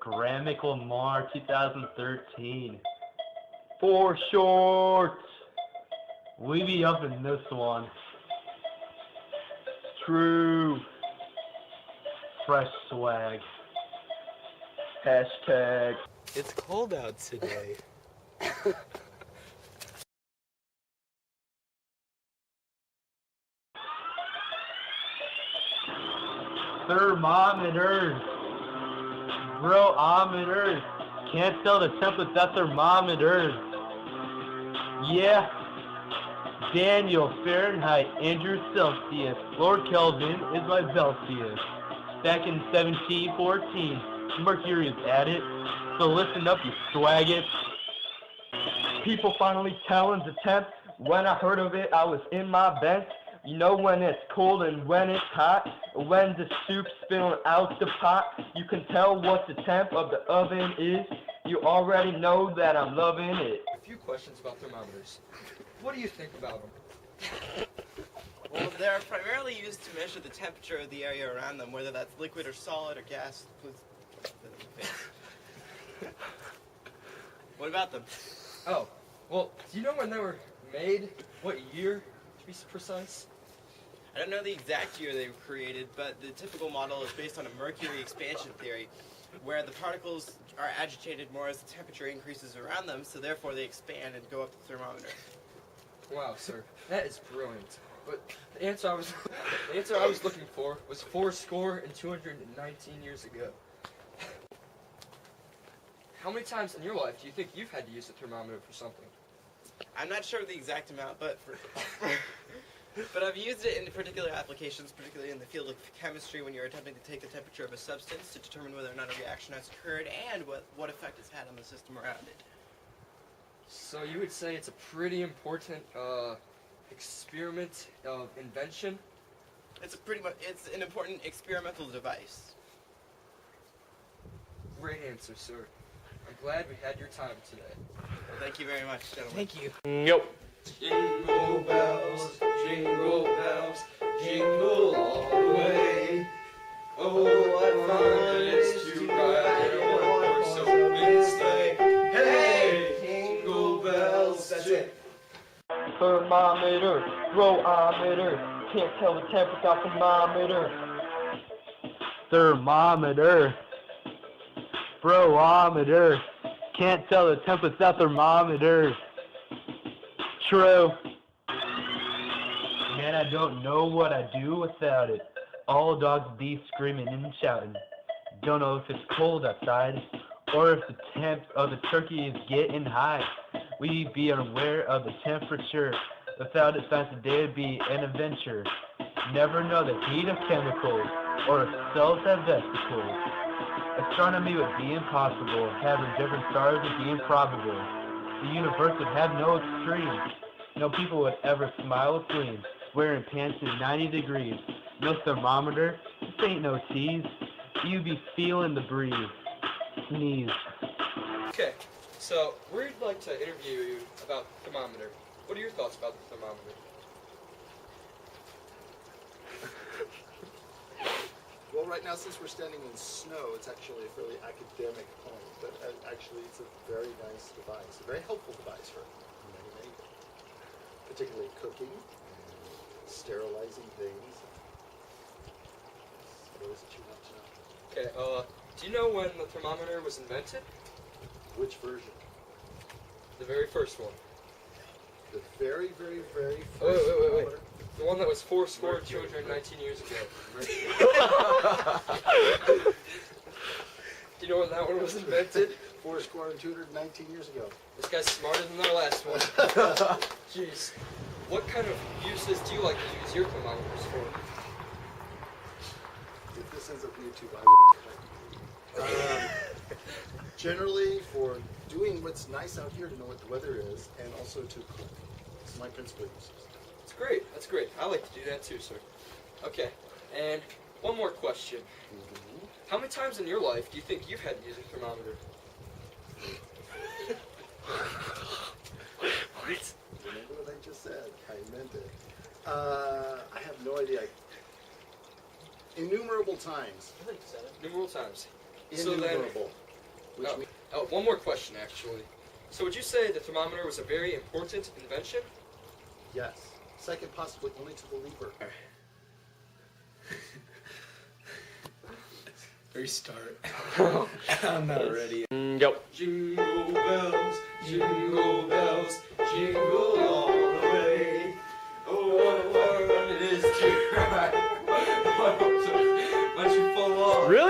Gramic Lamar 2013. For short. We be up in this one. True. Fresh swag. Hashtag. It's cold out today. Thermometers. Bro-ometers. Can't tell the temperature without thermometers. Yeah. Daniel Fahrenheit, Andrew Celsius. Lord Kelvin is my Celsius. Back in 1714, Mercury is at it. So listen up, you swaggots. People finally telling the temp. When I heard of it, I was in my bed. You know when it's cold and when it's hot. When the soup's spilling out the pot, you can tell what the temp of the oven is. You already know that I'm loving it. A few questions about thermometers. What do you think about them? Well, they're primarily used to measure the temperature of the area around them, whether that's liquid or solid or gas. What about them? Oh, well, do you know when they were made? What year, to be precise? I don't know the exact year they were created, but the typical model is based on a mercury expansion theory, where the particles are agitated more as the temperature increases around them, so therefore they expand and go up the thermometer. Wow, sir, that is brilliant. But the answer I was looking for was 219 years ago. How many times in your life do you think you've had to use a thermometer for something? I'm not sure of the exact amount, but but I've used it in particular applications, particularly in the field of chemistry, when you're attempting to take the temperature of a substance to determine whether or not a reaction has occurred and what effect it's had on the system around it. So you would say it's a pretty important experiment of invention? It's an important experimental device. Great answer, sir. I'm glad we had your time today. Well, thank you very much, gentlemen. Thank you. Nope. Jingle bells, jingle all the way. Oh, what fun it is to ride in a one-horse open sleigh. Hey, jingle bells, that's it. Thermometer, bro-ometer. Can't tell the temp without thermometer. Thermometer, bro-ometer. Can't tell the temp without thermometer. True. Man, I don't know what I'd do without it. All dogs be screaming and shouting. Don't know if it's cold outside or if the temp of the turkey is getting high. We be unaware of the temperature. Without it, science today would be an adventure. Never know the heat of chemicals or if cells have vesicles. Astronomy would be impossible. Having different stars would be improbable. The universe would have no extremes. No people would ever smile with gleams. Wearing pants at 90 degrees. No thermometer. This ain't no tease. You be feeling the breeze. Sneeze. Okay, so we'd like to interview you about the thermometer. What are your thoughts about the thermometer? Well, right now, since we're standing in snow, it's actually a fairly academic point, but actually it's a very nice device, a very helpful device for many, many things, particularly cooking, sterilizing things. What is it you want to know? Okay, do you know when the thermometer was invented? Which version? The very first one. The very, very, very first Wait. thermometer? The one that was 219 years ago. Do you know when that one was invented? 219 years ago. This guy's smarter than the last one. Jeez. What kind of uses do you like to use your thermometers for? If this ends up YouTube, I will. Generally for doing what's nice out here to know what the weather is, and also to cook. It's my principal uses. That's great. I like to do that too, sir. Okay, and one more question. Mm-hmm. How many times in your life do you think you've had to use a thermometer? What? Remember what I just said? I meant it. I have no idea. Innumerable times. Innumerable times. Innumerable. Which means One more question, actually. So would you say the thermometer was a very important invention? yes. Second, possibly only to the lever. Restart. I'm not ready. Go. Jingle bells, jingle all the way. Oh, what fun it is to ride.